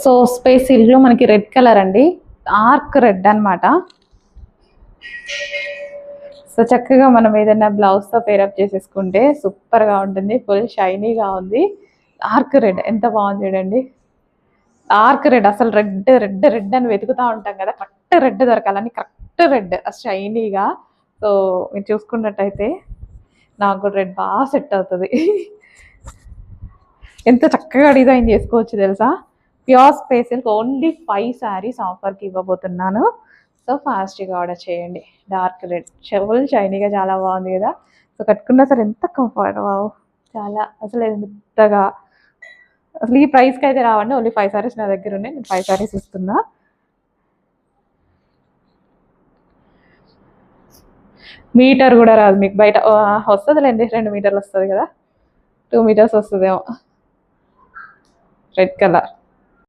So space సిల్క్లో మనకి red colour అండి, డార్క్ రెడ్ అనమాట. సో చక్కగా మనం ఏదైనా బ్లౌజ్తో పేరప్ చేసేసుకుంటే సూపర్గా ఉంటుంది. ఫుల్ షైనీగా ఉంది. డార్క్ రెడ్ ఎంత బాగుంది చూడండి. డార్క్ రెడ్, అసలు రెడ్ రెడ్ రెడ్ అని వెతుకుతూ ఉంటాం కదా, కరెక్ట్ రెడ్ దొరకాలని, కరెక్ట్ రెడ్ షైనీగా. సో మీరు చూసుకున్నట్టయితే నాకు కూడా రెడ్ బాగా సెట్ అవుతుంది. ఎంత చక్కగా డిజైన్ చేసుకోవచ్చు తెలుసా. Pure space silk, only 5 saris ఆఫర్కి ఇవ్వబోతున్నాను. సో ఫాస్ట్గా ఆర్డర్ చేయండి. డార్క్ రెడ్ ఫుల్ షైనీగా చాలా బాగుంది కదా. సో కట్టుకున్నా సరే ఎంత కంఫర్ట్, చాలా అసలు ఎంతగా, అసలు ఈ ప్రైస్కి అయితే రావండి. ఓన్లీ 5 శారీస్ నా దగ్గర ఉన్నాయి, నేను 5 శారీస్ ఇస్తున్నా. మీటర్ కూడా రాదు మీకు, బయట వస్తుందిలేండి, 2 మీటర్లు వస్తుంది కదా, 2 మీటర్స్ వస్తుందేమో. Red colour